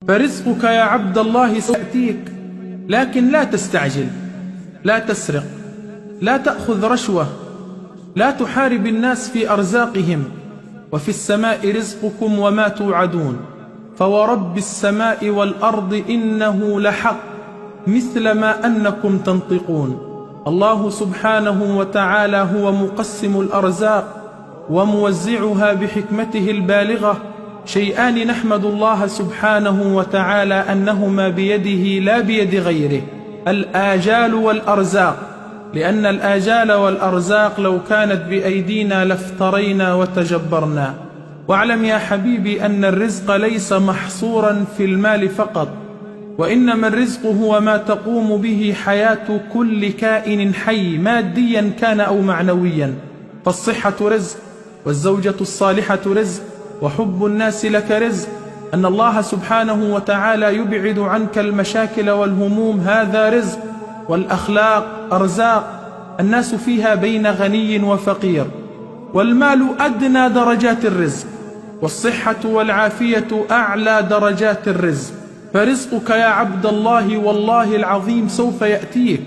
فرزقك يا عبد الله سيأتيك، لكن لا تستعجل، لا تسرق، لا تأخذ رشوة، لا تحارب الناس في أرزاقهم. وفي السماء رزقكم وما توعدون، فورب السماء والأرض إنه لحق مثل ما أنكم تنطقون. الله سبحانه وتعالى هو مقسم الأرزاق وموزعها بحكمته البالغة. شيئان نحمد الله سبحانه وتعالى أنهما بيده لا بيد غيره: الآجال والأرزاق، لأن الآجال والأرزاق لو كانت بأيدينا لافترينا وتجبرنا. واعلم يا حبيبي أن الرزق ليس محصورا في المال فقط، وإنما الرزق هو ما تقوم به حياة كل كائن حي ماديا كان أو معنويا. فالصحة رزق، والزوجة الصالحة رزق، وحب الناس لك رزق. أن الله سبحانه وتعالى يبعد عنك المشاكل والهموم هذا رزق. والأخلاق أرزاق، الناس فيها بين غني وفقير. والمال أدنى درجات الرزق، والصحة والعافية أعلى درجات الرزق. فرزقك يا عبد الله والله العظيم سوف يأتيك.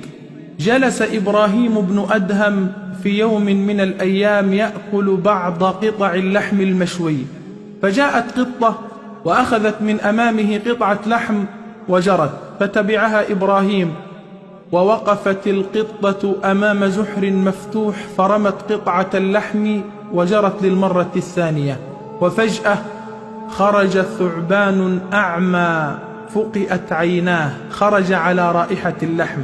جلس إبراهيم بن أدهم في يوم من الأيام يأكل بعض قطع اللحم المشوي، فجاءت قطة وأخذت من أمامه قطعة لحم وجرت، فتبعها إبراهيم، ووقفت القطة أمام زحر مفتوح فرمت قطعة اللحم وجرت للمرة الثانية. وفجأة خرج ثعبان أعمى فقئت عيناه، خرج على رائحة اللحم،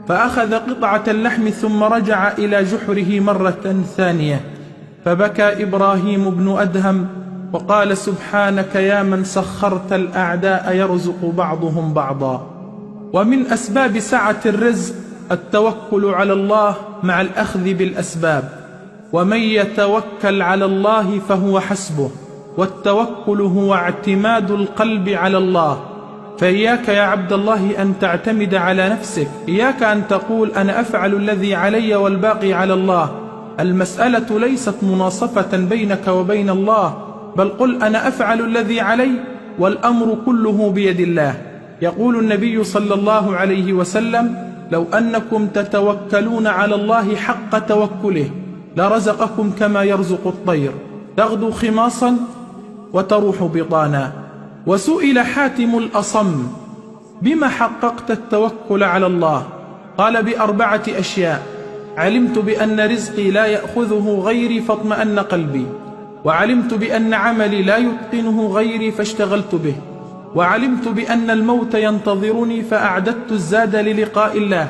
فأخذ قطعة اللحم ثم رجع إلى جحره مرة ثانية. فبكى إبراهيم بن أدهم وقال: سبحانك يا من سخرت الأعداء يرزق بعضهم بعضا. ومن أسباب سعة الرزق التوكل على الله مع الأخذ بالأسباب. ومن يتوكل على الله فهو حسبه، والتوكل هو اعتماد القلب على الله. فإياك يا عبد الله أن تعتمد على نفسك، إياك أن تقول أنا أفعل الذي علي والباقي على الله. المسألة ليست مناصفة بينك وبين الله، بل قل أنا أفعل الذي علي والأمر كله بيد الله. يقول النبي صلى الله عليه وسلم: لو أنكم تتوكلون على الله حق توكله لرزقكم كما يرزق الطير، تغدو خماصا وتروح بطانا. وسئل حاتم الأصم: بما حققت التوكل على الله؟ قال: ب4 أشياء: علمت بأن رزقي لا يأخذه غيري فاطمأن قلبي، وعلمت بأن عملي لا يتقنه غيري فاشتغلت به، وعلمت بأن الموت ينتظرني فأعددت الزاد للقاء الله،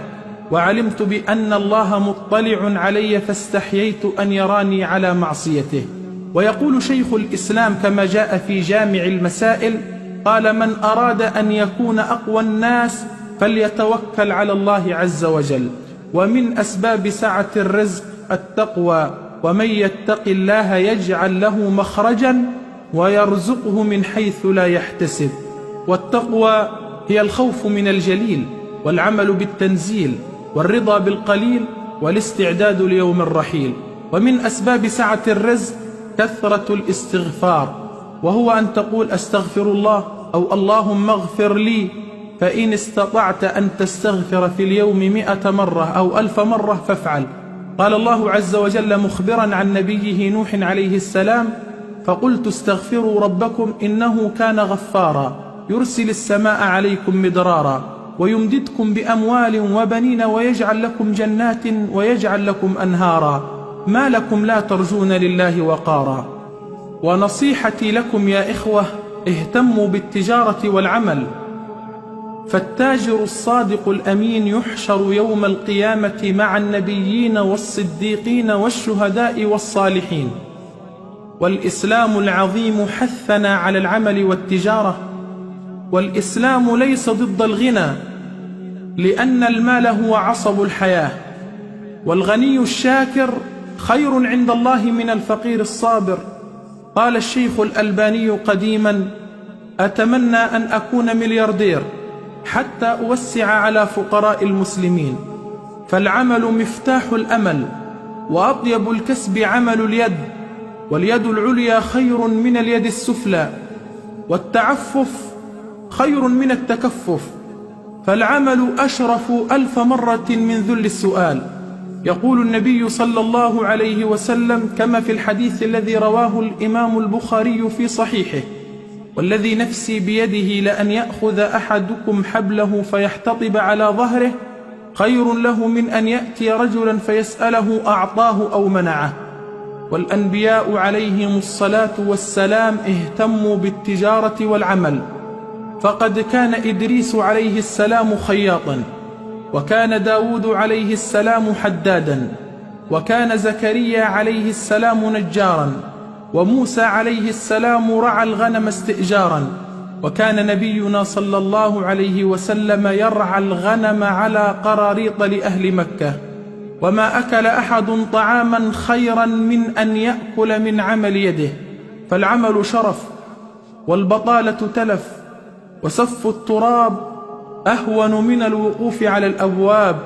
وعلمت بأن الله مطلع علي فاستحييت أن يراني على معصيته. ويقول شيخ الإسلام كما جاء في جامع المسائل، قال: من أراد أن يكون أقوى الناس فليتوكل على الله عز وجل. ومن أسباب سعة الرزق التقوى: ومن يتق الله يجعل له مخرجا ويرزقه من حيث لا يحتسب. والتقوى هي الخوف من الجليل، والعمل بالتنزيل، والرضا بالقليل، والاستعداد ليوم الرحيل. ومن أسباب سعة الرزق كثرة الاستغفار، وهو أن تقول أستغفر الله أو اللهم اغفر لي. فإن استطعت أن تستغفر في اليوم 100 مرة أو 1000 مرة فافعل. قال الله عز وجل مخبرا عن نبيه نوح عليه السلام: فقلت استغفروا ربكم إنه كان غفارا يرسل السماء عليكم مدرارا ويمددكم بأموال وبنين ويجعل لكم جنات ويجعل لكم أنهارا ما لكم لا ترجون لله وقارا. ونصيحتي لكم يا إخوة: اهتموا بالتجارة والعمل، فالتاجر الصادق الأمين يحشر يوم القيامة مع النبيين والصديقين والشهداء والصالحين. والإسلام العظيم حثنا على العمل والتجارة. والإسلام ليس ضد الغنى، لأن المال هو عصب الحياة، والغني الشاكر خير عند الله من الفقير الصابر. قال الشيخ الألباني قديما: أتمنى أن أكون ملياردير حتى أوسع على فقراء المسلمين، فالعمل مفتاح الأمل، وأطيب الكسب عمل اليد، واليد العليا خير من اليد السفلى، والتعفف خير من التكفف، فالعمل أشرف 1000 مرة من ذل السؤال. يقول النبي صلى الله عليه وسلم كما في الحديث الذي رواه الإمام البخاري في صحيحه: والذي نفسي بيده لأن يأخذ أحدكم حبله فيحتطب على ظهره خير له من أن يأتي رجلا فيسأله أعطاه أو منعه. والأنبياء عليهم الصلاة والسلام اهتموا بالتجارة والعمل، فقد كان إدريس عليه السلام خياطا، وكان داود عليه السلام حدادا، وكان زكريا عليه السلام نجارا، وموسى عليه السلام رعى الغنم استئجارا، وكان نبينا صلى الله عليه وسلم يرعى الغنم على قراريط لأهل مكة. وما أكل أحد طعاما خيرا من أن يأكل من عمل يده، فالعمل شرف، والبطالة تلف، وسف التراب أهون من الوقوف على الأبواب.